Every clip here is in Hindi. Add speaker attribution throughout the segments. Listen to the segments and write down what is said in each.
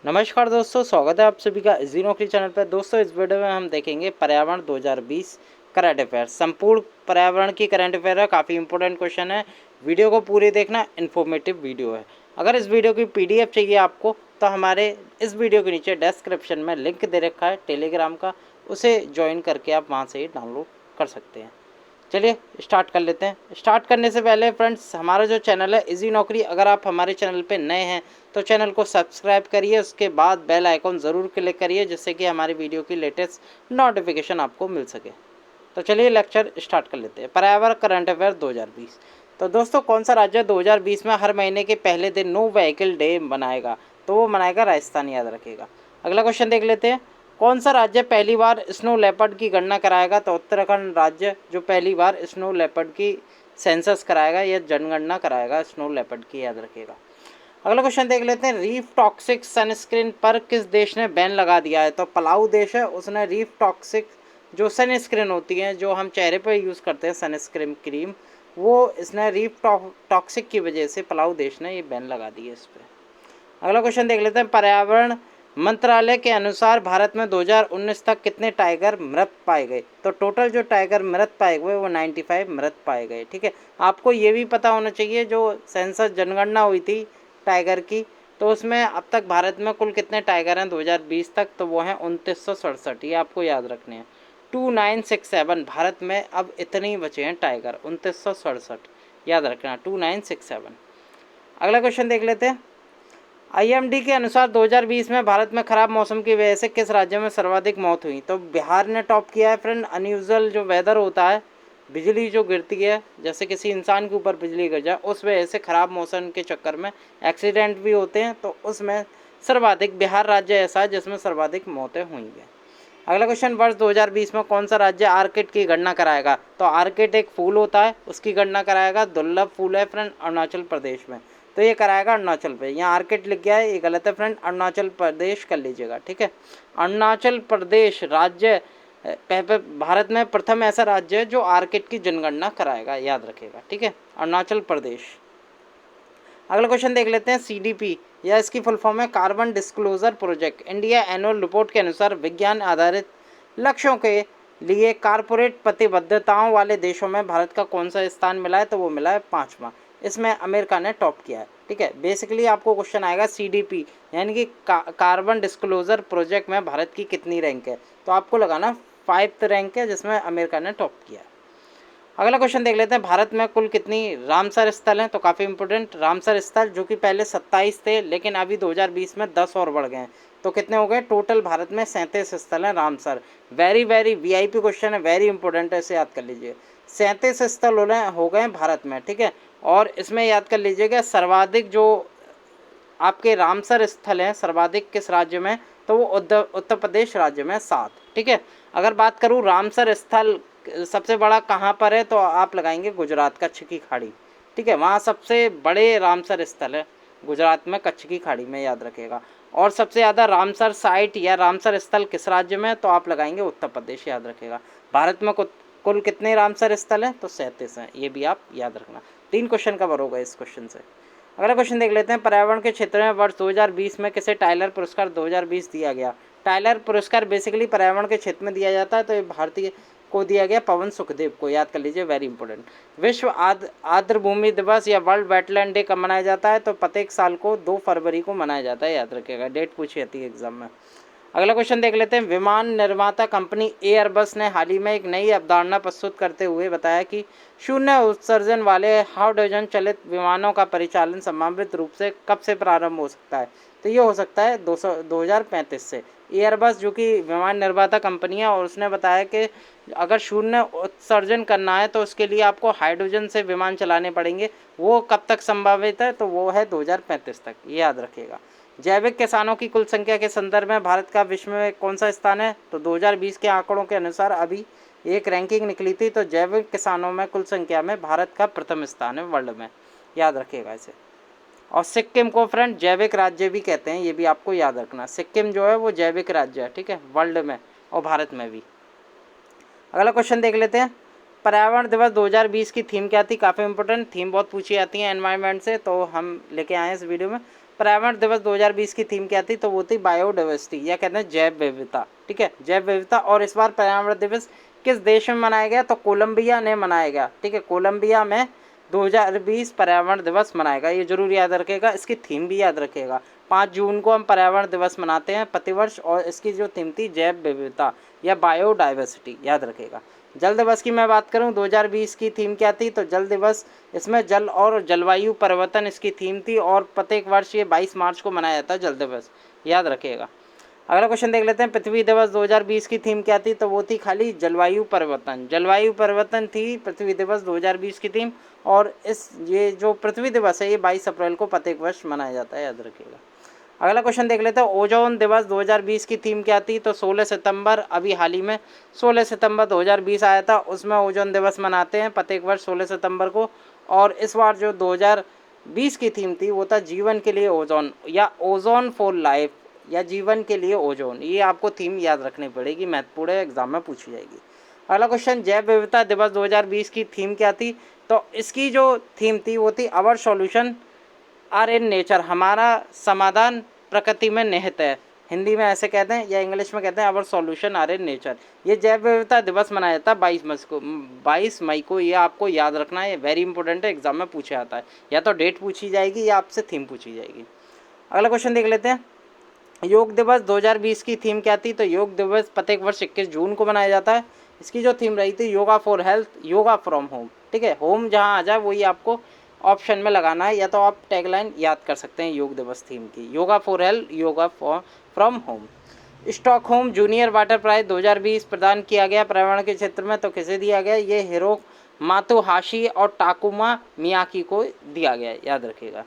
Speaker 1: नमस्कार दोस्तों, स्वागत है आप सभी का इजी नौकरी चैनल पर। दोस्तों, इस वीडियो में हम देखेंगे पर्यावरण 2020 करंट अफेयर। संपूर्ण पर्यावरण की करंट अफेयर है, काफ़ी इंपॉर्टेंट क्वेश्चन है। वीडियो को पूरी देखना, इन्फॉर्मेटिव वीडियो है। अगर इस वीडियो की पीडीएफ चाहिए आपको तो हमारे इस वीडियो के नीचे डिस्क्रिप्शन में लिंक दे रखा है टेलीग्राम का, उसे ज्वाइन करके आप वहाँ से ही डाउनलोड कर सकते हैं। चलिए स्टार्ट कर लेते हैं। स्टार्ट करने से पहले फ्रेंड्स, हमारा जो चैनल है इजी नौकरी, अगर आप हमारे चैनल पे नए हैं तो चैनल को सब्सक्राइब करिए, उसके बाद बेल आइकॉन ज़रूर क्लिक करिए जिससे कि हमारी वीडियो की लेटेस्ट नोटिफिकेशन आपको मिल सके। तो चलिए लेक्चर स्टार्ट कर लेते हैं। पर्यावरण करंट अफेयर 2020। तो दोस्तों, कौन सा राज्य 2020 में हर महीने के पहले दिन नो व्हीकल डे मनाएगा? तो वो मनाएगा राजस्थान, याद रखिएगा। अगला क्वेश्चन देख लेते हैं। कौन सा राज्य पहली बार स्नो लेपर्ड की गणना कराएगा? तो उत्तराखंड राज्य जो पहली बार स्नो लेपर्ड की सेंसस कराएगा या जनगणना कराएगा स्नो लेपर्ड की, याद रखिएगा। अगला क्वेश्चन देख लेते हैं। रीफ टॉक्सिक सनस्क्रीन पर किस देश ने बैन लगा दिया है? तो पलाऊ देश है, उसने रीफ टॉक्सिक जो सनस्क्रीन होती है जो हम चेहरे पर यूज़ करते हैं सनस्क्रीन क्रीम, वो इसने रीफ टॉक्सिक की वजह से पलाऊ देश ने ये बैन लगा दी है इस पर। अगला क्वेश्चन देख लेते हैं। पर्यावरण मंत्रालय के अनुसार भारत में 2019 तक कितने टाइगर मृत पाए गए? तो टोटल जो टाइगर मृत पाए गए वो 95 मृत पाए गए। ठीक है, आपको ये भी पता होना चाहिए जो सेंसस जनगणना हुई थी टाइगर की, तो उसमें अब तक भारत में कुल कितने टाइगर हैं 2020 तक? तो वो हैं 2967। ये आपको याद रखने हैं। 2967 भारत में अब इतने ही बचे हैं टाइगर, 2967 याद रखना, 2967। अगला क्वेश्चन देख लेते हैं। आईएमडी के अनुसार 2020 में भारत में खराब मौसम की वजह से किस राज्य में सर्वाधिक मौत हुई? तो बिहार ने टॉप किया है फ्रेंड। अनयूजुअल जो वेदर होता है, बिजली जो गिरती है, जैसे किसी इंसान के ऊपर बिजली गिर जाए, उस वजह से खराब मौसम के चक्कर में एक्सीडेंट भी होते हैं, तो उसमें सर्वाधिक बिहार राज्य ऐसा है जिसमें सर्वाधिक मौतें हुई हैं। अगला क्वेश्चन, वर्ष 2020 में कौन सा राज्य आर्किड की गणना कराएगा? तो आर्किड एक फूल होता है, उसकी गणना कराएगा। दुर्लभ फूल है फ्रेंड, अरुणाचल प्रदेश में, तो ये कराएगा अरुणाचल पे। यहाँ आर्किड लिख गया है, ये गलत है फ्रेंड, अरुणाचल प्रदेश कर लीजिएगा। ठीक है, अरुणाचल प्रदेश राज्य भारत में प्रथम ऐसा राज्य है जो आर्किड की जनगणना कराएगा, याद रखेगा। ठीक है, अरुणाचल प्रदेश। अगला क्वेश्चन देख लेते हैं। सीडीपी या इसकी फुल फॉर्म है carbon disclosure project India annual report के अनुसार विज्ञान आधारित लक्ष्यों के लिए कारपोरेट प्रतिबद्धताओं वाले देशों में भारत का कौन सा स्थान मिला है? तो वो मिला है 5वां। इसमें अमेरिका ने टॉप किया है। ठीक है, बेसिकली आपको क्वेश्चन आएगा सीडीपी यानी कि कार्बन डिस्क्लोजर प्रोजेक्ट में भारत की कितनी रैंक है? तो आपको लगाना 5th रैंक है जिसमें अमेरिका ने टॉप किया है। अगला क्वेश्चन देख लेते हैं। भारत में कुल कितनी रामसर स्थल हैं? तो काफ़ी इंपॉर्टेंट, रामसर स्थल जो कि पहले 27 थे लेकिन अभी 2020 में 10 और बढ़ गए हैं, तो कितने हो गए टोटल? भारत में 37 स्थल हैं Ramsar. Very very VIP question है, वेरी इंपॉर्टेंट है, इसे याद कर लीजिए। 37 स्थल हो गए हैं भारत में। ठीक है, और इसमें याद कर लीजिएगा सर्वाधिक जो आपके रामसर स्थल हैं सर्वाधिक किस राज्य में? तो वो उत्तर प्रदेश राज्य में 7। ठीक है, अगर बात करूँ रामसर स्थल सबसे बड़ा कहाँ पर है, तो आप लगाएंगे गुजरात, कच्छ की खाड़ी। ठीक है, वहाँ सबसे बड़े रामसर स्थल है गुजरात में, कच्छ की खाड़ी में, याद रखेगा। और सबसे ज़्यादा रामसर साइट या रामसर स्थल किस राज्य में? तो आप लगाएंगे उत्तर प्रदेश, याद रखेगा। भारत में कुल कितने रामसर स्थल हैं? तो 37 हैं, ये भी आप याद रखना। 3 क्वेश्चन कवर होगा इस क्वेश्चन से। अगला क्वेश्चन देख लेते हैं। पर्यावरण के क्षेत्र में वर्ष 2020 में किसे टाइलर पुरस्कार 2020 दिया गया? टाइलर पुरस्कार बेसिकली पर्यावरण के क्षेत्र में दिया जाता है, तो ये भारतीय को दिया गया पवन सुखदेव को, याद कर लीजिए, वेरी इंपॉर्टेंट। विश्व आर्द्र भूमि दिवस या वर्ल्ड वेटलैंड डे कब मनाया जाता है? तो प्रत्येक साल को 2 फरवरी को मनाया जाता है, याद रखिएगा, डेट पूछी जाती है एग्जाम में। अगला क्वेश्चन देख लेते हैं। विमान निर्माता कंपनी एयरबस ने हाल ही में एक नई अवधारणा प्रस्तुत करते हुए बताया कि शून्य उत्सर्जन वाले हाइड्रोजन चलित विमानों का परिचालन संभावित रूप से कब से प्रारंभ हो सकता है? तो ये हो सकता है 2035 से। एयरबस जो कि विमान निर्माता कंपनी है, और उसने बताया कि अगर शून्य उत्सर्जन करना है तो उसके लिए आपको हाइड्रोजन से विमान चलाने पड़ेंगे। वो कब तक संभावित है? तो वो है 2035 तक, ये याद रखिएगा। जैविक किसानों की कुल संख्या के संदर्भ में भारत का विश्व में कौन सा स्थान है? तो 2020 के आंकड़ों के अनुसार अभी एक रैंकिंग निकली थी, तो जैविक किसानों में कुल संख्या में भारत का प्रथम स्थान है वर्ल्ड में, याद रखिएगा इसे। और सिक्किम को फ्रेंड जैविक राज्य भी कहते हैं, ये भी आपको याद रखना। सिक्किम जो है वो जैविक राज्य है, ठीक है, वर्ल्ड में और भारत में भी। अगला क्वेश्चन देख लेते हैं। पर्यावरण दिवस 2020 की थीम क्या थी? काफ़ी इंपॉर्टेंट थीम बहुत पूछी जाती है एनवायरनमेंट से, तो हम लेके आए हैं इस वीडियो में। पर्यावरण दिवस 2020 की थीम क्या थी, तो वो थी बायोडाइवर्सिटी या कहते हैं जैव विविधता। ठीक है, जैव विविधता। और इस बार पर्यावरण दिवस किस देश में मनाया गया, तो कोलंबिया ने मनाया गया। ठीक है, कोलंबिया में 2020 पर्यावरण दिवस मनाएगा, ये जरूर याद रखेगा। इसकी थीम भी याद रखेगा। 5 जून को हम पर्यावरण दिवस मनाते हैं प्रतिवर्ष, और इसकी जो थीम थी जैव विविधता या बायोडाइवर्सिटी, याद रखेगा। जल दिवस की मैं बात करूं, 2020 की थीम क्या थी, तो जल दिवस, इसमें जल और जलवायु परिवर्तन इसकी थीम थी, और प्रत्येक वर्ष ये 22 मार्च को मनाया जाता है जल दिवस, याद रखिएगा। अगला क्वेश्चन देख लेते हैं, पृथ्वी दिवस 2020 की थीम क्या थी, तो वो थी खाली जलवायु परिवर्तन। जलवायु परिवर्तन थी पृथ्वी दिवस 2020 की थीम, और ये जो पृथ्वी दिवस है ये 22 अप्रैल को प्रत्येक वर्ष मनाया जाता है, याद रखिएगा। अगला क्वेश्चन देख लेते हैं, ओजोन दिवस 2020 की थीम क्या थी, तो 16 सितंबर, अभी हाल ही में 16 सितंबर 2020 आया था, उसमें ओजोन दिवस मनाते हैं प्रत्येक वर्ष 16 सितंबर को। और इस बार जो 2020 की थीम थी वो था जीवन के लिए ओजोन, या ओजोन फॉर लाइफ, या जीवन के लिए ओजोन। ये आपको थीम याद रखनी पड़ेगी, महत्वपूर्ण है, एग्जाम में पूछी जाएगी। अगला क्वेश्चन, जैव विविधता दिवस 2020 की थीम क्या थी, तो इसकी जो थीम थी वो थी our solution are in nature, हमारा समाधान प्रकृति में निहित है। हिंदी में ऐसे कहते हैं, या इंग्लिश में कहते हैं our solution are in nature. ये जैव विविधता दिवस मनाया जाता है 22 मई को। ये आपको याद रखना है, ये वेरी इंपॉर्टेंट है, एग्जाम में पूछा जाता है, या तो डेट पूछी जाएगी या आपसे थीम पूछी जाएगी। अगला क्वेश्चन देख लेते हैं, योग दिवस 2020 की थीम क्या थी, तो योग दिवस प्रत्येक वर्ष 21 जून को मनाया जाता है। इसकी जो थीम रही थी yoga for health, yoga from home. ठीक है, होम जहाँ आ जाए वही आपको ऑप्शन में लगाना है, या तो आप टैगलाइन याद कर सकते हैं योग दिवस थीम की, yoga for health, yoga from home. Stockholm junior water prize 2020 प्रदान किया गया पर्यावरण के क्षेत्र में, तो किसे दिया गया, ये हिरो मातोहाशी और टाकुमा मियाकी को दिया गया, याद रखिएगा।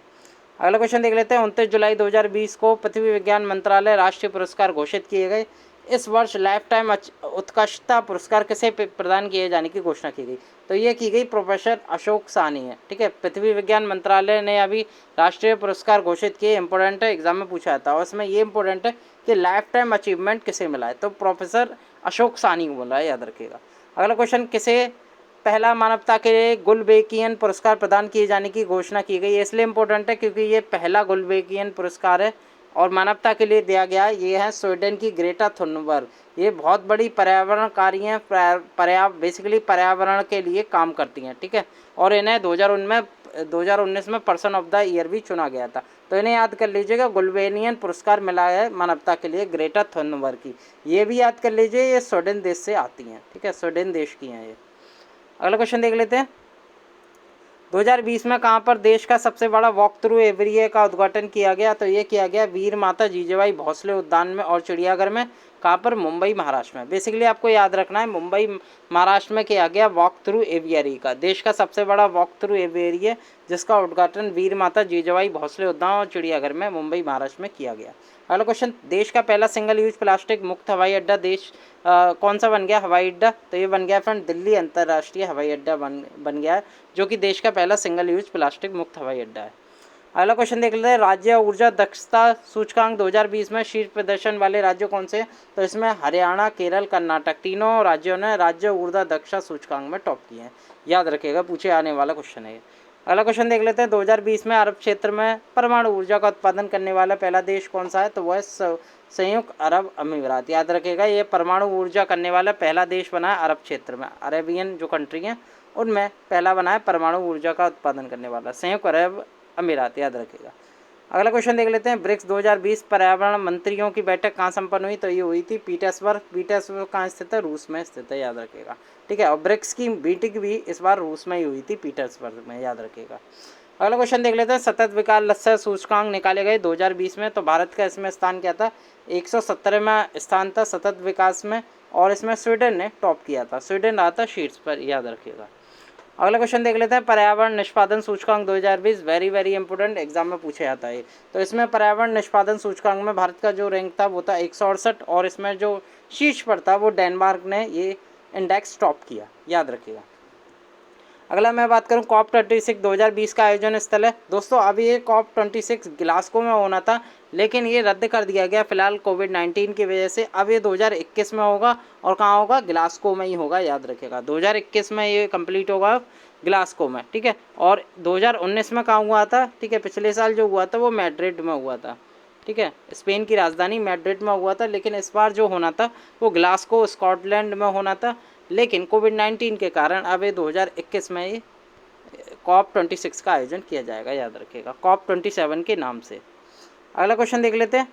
Speaker 1: अगला क्वेश्चन देख लेते हैं, 29 जुलाई 2020 को पृथ्वी विज्ञान मंत्रालय राष्ट्रीय पुरस्कार घोषित किए गए। इस वर्ष लाइफ टाइम उत्कृष्टता पुरस्कार किसे प्रदान किए जाने की घोषणा की गई, तो ये की गई प्रोफेसर अशोक साहनी है। ठीक है, पृथ्वी विज्ञान मंत्रालय ने अभी राष्ट्रीय पुरस्कार घोषित किए, इंपॉर्टेंट है, एग्जाम में पूछा था। और इसमें ये इंपॉर्टेंट है कि लाइफ टाइम अचीवमेंट किसे मिला है, तो प्रोफेसर अशोक साहनी को मिला है, याद रखिएगा। अगला क्वेश्चन, किसे पहला मानवता के लिए गुलबेकियन पुरस्कार प्रदान किए जाने की घोषणा की गई, इसलिए इंपॉर्टेंट है क्योंकि ये पहला गुलबेकियन पुरस्कार है और मानवता के लिए दिया गया है। ये है स्वीडन की ग्रेटा थुनबर्ग। ये बहुत बड़ी पर्यावरणकारी हैं, बेसिकली पर्यावरण के लिए काम करती हैं। ठीक है, और इन्हें 2019 में पर्सन ऑफ द ईयर भी चुना गया था, तो इन्हें याद कर लीजिएगा। गुलबेकियन पुरस्कार मिला है मानवता के लिए ग्रेटा थुनबर्ग की, ये भी याद कर लीजिए, ये स्वीडन देश से आती हैं। ठीक है, स्वीडन देश की हैं ये। अगला क्वेश्चन देख लेते हैं, 2020 में कहाँ पर देश का सबसे बड़ा वॉक थ्रू एरिया का उद्घाटन किया गया, तो ये किया गया वीर माता जीजाबाई भोसले उद्यान में और चिड़ियाघर में। कहाँ पर, मुंबई महाराष्ट्र में। बेसिकली आपको याद रखना है, मुंबई महाराष्ट्र में किया गया वॉक थ्रू एवियरी का, देश का सबसे बड़ा वॉक थ्रू एवियरी जिसका उद्घाटन वीर माता जीजाबाई भोसले उद्यान और चिड़ियाघर में मुंबई महाराष्ट्र में किया गया। अगला क्वेश्चन, देश का पहला सिंगल यूज प्लास्टिक मुक्त हवाई अड्डा देश कौन सा बन गया हवाई अड्डा, तो ये बन गया फ्रेंड दिल्ली अंतर्राष्ट्रीय हवाई अड्डा बन गया है, जो कि देश का पहला सिंगल यूज प्लास्टिक मुक्त हवाई अड्डा है। अगला क्वेश्चन देख लेते हैं, राज्य ऊर्जा दक्षता सूचकांक 2020 में शीर्ष प्रदर्शन वाले राज्य कौन से हैं, तो इसमें हरियाणा, केरल, कर्नाटक, तीनों राज्यों ने राज्य ऊर्जा दक्षता सूचकांक में टॉप किए हैं, याद रखिएगा, पूछे आने वाला क्वेश्चन है। अगला क्वेश्चन देख लेते हैं, 2020 में अरब क्षेत्र में परमाणु ऊर्जा का उत्पादन करने वाला पहला देश कौन सा है, तो वह संयुक्त अरब अमीरात, याद रखिएगा। ये परमाणु ऊर्जा करने वाला पहला देश बना है अरब क्षेत्र में, अरेबियन जो कंट्री हैं उनमें पहला बना है परमाणु ऊर्जा का उत्पादन करने वाला, संयुक्त अरब अमीरात, याद रखिएगा। अगला क्वेश्चन देख लेते हैं, ब्रिक्स 2020 पर्यावरण मंत्रियों की बैठक कहाँ संपन्न हुई, तो ये हुई थी पीटर्सबर्ग कहाँ स्थित है, रूस में स्थित है, याद रखिएगा। ठीक है, और ब्रिक्स की मीटिंग भी इस बार रूस में ही हुई थी, पीटर्सबर्ग में, याद रखिएगा। अगला क्वेश्चन देख लेते हैं, सतत विकास लक्ष्य सूचकांक निकाले गए 2020 में, तो भारत का इसमें स्थान क्या था, 117वां स्थान था सतत विकास में, और इसमें स्वीडन ने टॉप किया था, स्वीडन रहा था शीर्ष पर, याद रखिएगा। अगला क्वेश्चन देख लेते हैं, पर्यावरण निष्पादन सूचकांक 2020, वेरी इंपोर्टेंट, एग्जाम में पूछा जाता है। तो इसमें पर्यावरण निष्पादन सूचकांक में भारत का जो रैंक था वो था 168, और इसमें जो शीर्ष पर था वो डेनमार्क ने ये इंडेक्स टॉप किया, याद रखिएगा। अगला मैं बात करूं, COP26 2020 का आयोजन स्थल है। दोस्तों अभी ये COP26 ग्लासगो में होना था, लेकिन ये रद्द कर दिया गया फिलहाल कोविड-19 की वजह से। अब ये 2021 में होगा, और कहाँ होगा, ग्लासगो में ही होगा, याद रखिएगा। 2021 में ये कंप्लीट होगा ग्लासगो में, ठीक है। और 2019 में कहाँ हुआ था, ठीक है, पिछले साल जो हुआ था वो मैड्रिड में हुआ था, ठीक है, स्पेन की राजधानी मैड्रिड में हुआ था। लेकिन इस बार जो होना था वो ग्लासगो स्कॉटलैंड में होना था, लेकिन कोविड-19 के कारण अब ये 2021 में ये COP26 का आयोजन किया जाएगा, याद रखिएगा, COP27 के नाम से। अगला क्वेश्चन देख लेते हैं,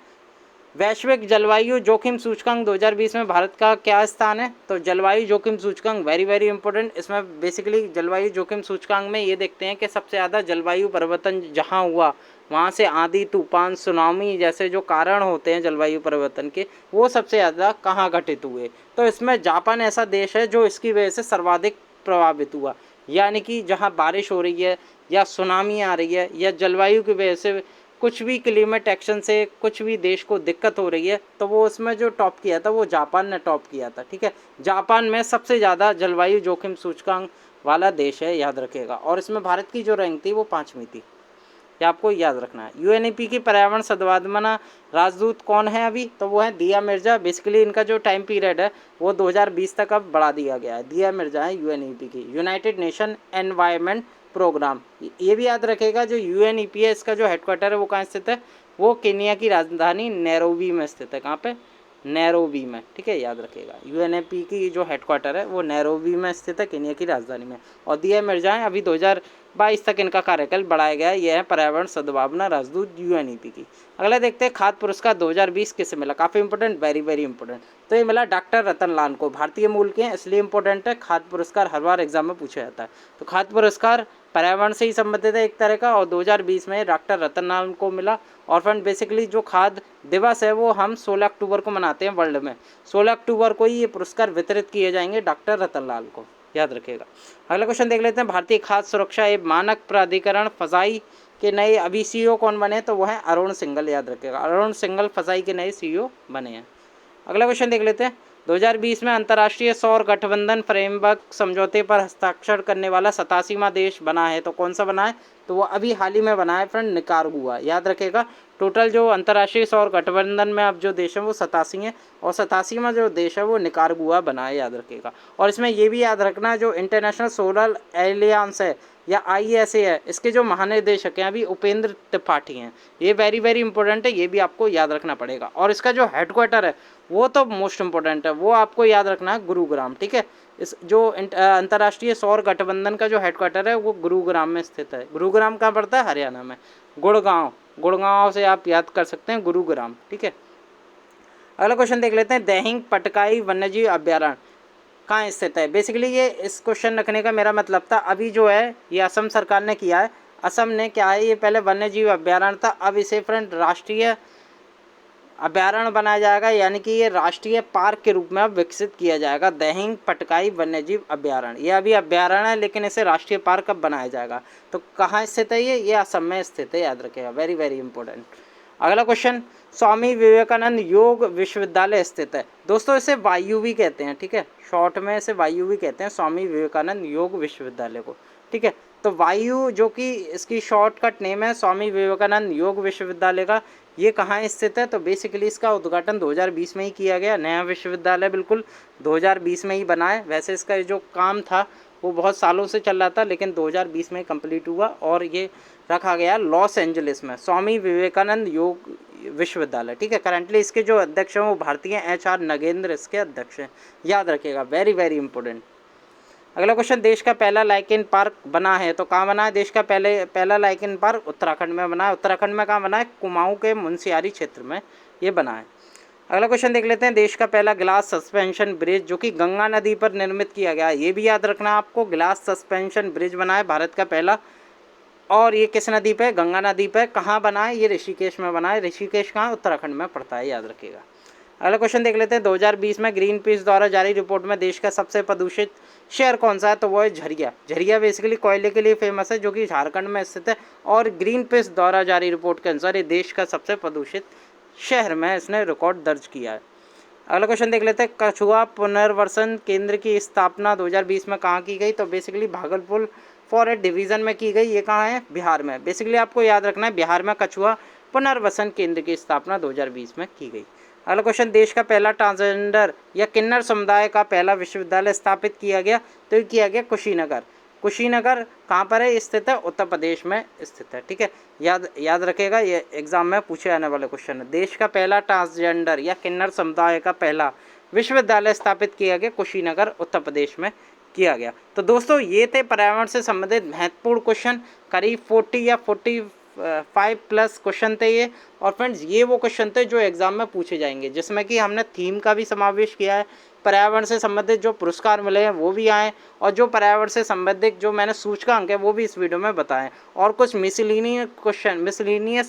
Speaker 1: वैश्विक जलवायु जोखिम सूचकांक 2020 में भारत का क्या स्थान है। तो जलवायु जोखिम सूचकांक वेरी वेरी इंपॉर्टेंट। इसमें बेसिकली जलवायु जोखिम सूचकांक में ये देखते हैं कि सबसे ज़्यादा जलवायु परिवर्तन जहाँ हुआ वहाँ से आंधी, तूफान, सुनामी जैसे जो कारण होते हैं जलवायु परिवर्तन के, वो सबसे ज़्यादा कहाँ घटित हुए। तो इसमें जापान ऐसा देश है जो इसकी वजह से सर्वाधिक प्रभावित हुआ, यानी कि जहाँ बारिश हो रही है या सुनामी आ रही है या जलवायु की वजह से कुछ भी क्लाइमेट एक्शन से कुछ भी देश को दिक्कत हो रही है, तो वो उसमें जो टॉप किया था वो जापान ने टॉप किया था, ठीक है। जापान में सबसे ज़्यादा जलवायु जोखिम सूचकांक वाला देश है, याद रखिएगा। और इसमें भारत की जो रैंक थी वो 5वीं थी, ये आपको याद रखना है। यूएनईपी की पर्यावरण सद्भावना राजदूत कौन है अभी, तो वो है दिया मिर्जा। बेसिकली इनका जो टाइम पीरियड है वो 2020 तक अब बढ़ा दिया गया है। दिया मिर्जा है यूएनईपी की, यूनाइटेड नेशन एनवायरनमेंट प्रोग्राम। ये भी याद रखेगा जो यूएनईपी है इसका जो हेडक्वार्टर है वो कहाँ स्थित है, वो केन्या की राजधानी नैरोबी में स्थित है। कहाँ पे, नैरोबी में, ठीक है, याद रखिएगा। यूएनईपी की जो हेडक्वार्टर है वो नैरोबी में स्थित है, केन्या की राजधानी में। और दिया मिर्जा है, अभी 2022 तक इनका कार्यकाल बढ़ाया गया है। यह है पर्यावरण सद्भावना राजदूत यूएनईपी की। अगला देखते हैं, खाद्य पुरस्कार 2020 किसे मिला। काफ़ी इंपॉर्टेंट, वेरी वेरी इंपॉर्टेंट। तो ये मिला डॉक्टर रतन लाल को। भारतीय मूल के हैं इसलिए इंपॉर्टेंट है। खाद्य पुरस्कार हर बार एग्जाम में पूछा जाता है। तो खाद्य पुरस्कार पर्यावरण से ही संबंधित है एक तरह का, और 2020 में डॉक्टर रतन लाल को मिला। और फ्रेंड बेसिकली जो खाद्य दिवस है वो हम 16 अक्टूबर को मनाते हैं वर्ल्ड में। 16 अक्टूबर को ही ये पुरस्कार वितरित किए जाएंगे डॉक्टर रतन लाल को, याद रखिएगा। अगला क्वेश्चन देख लेते हैं, भारतीय खाद्य सुरक्षा एवं मानक प्राधिकरण फसाई के नए अभी सीईओ कौन बने, तो वो है अरुण सिंघल, याद रखिएगा। अरुण सिंघल फसाई के नए सीईओ बने हैं। अगला क्वेश्चन देख लेते हैं, 2020 में अंतर्राष्ट्रीय सौर गठबंधन फ्रेमवर्क समझौते पर हस्ताक्षर करने वाला 87वां देश बना है। तो कौन सा बना है, तो वो अभी हाल ही में बना है फ्रेंड, निकारागुआ, याद रखेगा। टोटल जो अंतर्राष्ट्रीय सौर गठबंधन में अब जो देश है वो 87 है, और 87वां जो देश है वो निकारागुआ बना है, याद रखेगा। और इसमें ये भी याद रखना, जो इंटरनेशनल सोलर एलियंस है या ISA है, इसके जो महानिदेशक हैं अभी उपेंद्र त्रिपाठी हैं। ये वेरी वेरी इंपॉर्टेंट है, ये भी आपको याद रखना पड़ेगा। और इसका जो हेडक्वार्टर है वो तो मोस्ट इंपॉर्टेंट है, वो आपको याद रखना है गुरुग्राम, ठीक है। इस जो अंतर्राष्ट्रीय सौर गठबंधन का जो हेडक्वार्टर है वो गुरुग्राम में स्थित है। गुरुग्राम कहाँ पड़ता है, हरियाणा में। गुड़गांव, गुड़गांव से आप याद कर सकते हैं गुरुग्राम, ठीक है। अगला क्वेश्चन देख लेते हैं, दैहिंग पटकाई वन्यजीव अभ्यारण्य कहाँ स्थित है। बेसिकली ये इस क्वेश्चन रखने का मेरा मतलब था, अभी जो है ये असम सरकार ने किया है। असम ने क्या है, ये पहले वन्यजीव अभ्यारण्य था, अब इसे फ्रेंड राष्ट्रीय अभ्यारण्य बनाया जाएगा, यानी कि ये राष्ट्रीय पार्क के रूप में अब विकसित किया जाएगा। दैहिंग पटकाई वन्यजीव अभ्यारण्य, ये अभी अभ्यारण्य है लेकिन इसे राष्ट्रीय पार्क अब बनाया जाएगा। तो कहाँ स्थित है ये असम में स्थित है, याद रखेगा, वेरी वेरी इंपॉर्टेंट। अगला क्वेश्चन, स्वामी विवेकानंद योग विश्वविद्यालय स्थित है। दोस्तों इसे वायु भी कहते हैं, ठीक है, शॉर्ट में इसे वायु भी कहते हैं, स्वामी विवेकानंद योग विश्वविद्यालय को, ठीक है। तो वायु जो कि इसकी शॉर्टकट नेम है स्वामी विवेकानंद योग विश्वविद्यालय का, ये कहाँ स्थित है, तो बेसिकली इसका उद्घाटन 2020 में ही किया गया। नया विश्वविद्यालय बिल्कुल 2020 में ही बना है। वैसे इसका जो काम था वो बहुत सालों से चल रहा था, लेकिन 2020 में कंप्लीट हुआ और ये रखा गया लॉस एंजलिस में, स्वामी विवेकानंद योग विश्वविद्यालय, ठीक है। करंटली इसके जो अध्यक्ष हैं वो भारतीय HR नगेंद्र इसके अध्यक्ष हैं, याद रखिएगा, वेरी वेरी इंपॉर्टेंट। अगला क्वेश्चन, देश का पहला लाइकेन पार्क बना है, तो कहाँ बना है देश का पहला लाइकेन पार्क, उत्तराखंड में बना है। उत्तराखंड में कहाँ बना है, कुमाऊं के मुनस्यारी क्षेत्र में ये बना है। अगला क्वेश्चन देख लेते हैं, देश का पहला ग्लास सस्पेंशन ब्रिज जो कि गंगा नदी पर निर्मित किया गया है, ये भी याद रखना आपको, ग्लास सस्पेंशन ब्रिज बना है भारत का पहला। और ये किस नदी पे, गंगा नदी पे। कहाँ बना है, ये ऋषिकेश में बना है। ऋषिकेश कहाँ, उत्तराखंड में पड़ता है, याद रखिएगा। अगला क्वेश्चन देख लेते हैं, 2020 में ग्रीन पीस द्वारा जारी रिपोर्ट में देश का सबसे प्रदूषित शहर कौन सा है, तो वो है झरिया। झरिया बेसिकली कोयले के लिए फेमस है जो कि झारखंड में स्थित है, और ग्रीन पीस द्वारा जारी रिपोर्ट के अनुसार ये देश का सबसे प्रदूषित शहर में इसने रिकॉर्ड दर्ज किया है। अगला क्वेश्चन देख लेते हैं, कछुआ पुनर्वसन केंद्र की स्थापना 2020 में कहाँ की गई, तो बेसिकली भागलपुर फॉरेस्ट डिवीज़न में की गई। ये कहाँ है, बिहार में। बेसिकली आपको याद रखना है, बिहार में कछुआ पुनर्वसन केंद्र की स्थापना 2020 में की गई। अगला क्वेश्चन, देश का पहला ट्रांसजेंडर या किन्नर समुदाय का पहला विश्वविद्यालय स्थापित किया गया, तो ये किया गया कुशीनगर। कुशीनगर कहाँ पर है स्थित है? उत्तर प्रदेश में स्थित है। ठीक है, याद रखिएगा, ये एग्जाम में पूछे जाने वाले क्वेश्चन है। देश का पहला ट्रांसजेंडर या किन्नर समुदाय का पहला विश्वविद्यालय स्थापित किया गया कुशीनगर उत्तर प्रदेश में किया गया। तो दोस्तों ये थे पर्यावरण से संबंधित महत्वपूर्ण क्वेश्चन, करीब 40 या 45 प्लस क्वेश्चन थे ये। और फ्रेंड्स ये वो क्वेश्चन थे जो एग्जाम में पूछे जाएंगे, जिसमें कि हमने थीम का भी समावेश किया है, पर्यावरण से संबंधित जो पुरस्कार मिले हैं वो भी आए, और जो पर्यावरण से संबंधित जो मैंने सूचकांक है वो भी इस वीडियो में बताएं, और कुछ मिसलिनियस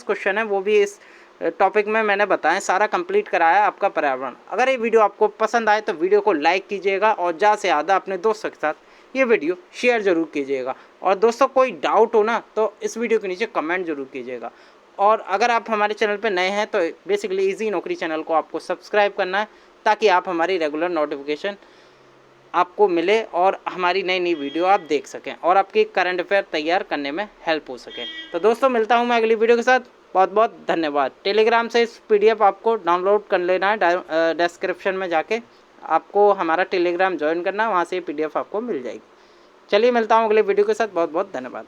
Speaker 1: क्वेश्चन है वो भी इस टॉपिक में मैंने बताएं, सारा कंप्लीट कराया आपका पर्यावरण। अगर ये वीडियो आपको पसंद आए तो वीडियो को लाइक कीजिएगा, और ज़्यादा से ज़्यादा अपने दोस्तों के साथ ये वीडियो शेयर जरूर कीजिएगा। और दोस्तों कोई डाउट हो ना तो इस वीडियो के नीचे कमेंट जरूर कीजिएगा। और अगर आप हमारे चैनल पर नए हैं तो बेसिकली इजी नौकरी चैनल को आपको सब्सक्राइब करना है, ताकि आप हमारी रेगुलर नोटिफिकेशन आपको मिले और हमारी नई नई वीडियो आप देख सकें और आपकी करंट अफेयर तैयार करने में हेल्प हो सके। तो दोस्तों मिलता हूं मैं अगली वीडियो के साथ। बहुत बहुत धन्यवाद। टेलीग्राम से इस पीडीएफ आपको डाउनलोड कर लेना है, डिस्क्रिप्शन में जाके आपको हमारा टेलीग्राम ज्वाइन करना है, वहाँ से पीडीएफ आपको मिल जाएगी। चलिए मिलता हूँ अगले वीडियो के साथ। बहुत बहुत धन्यवाद।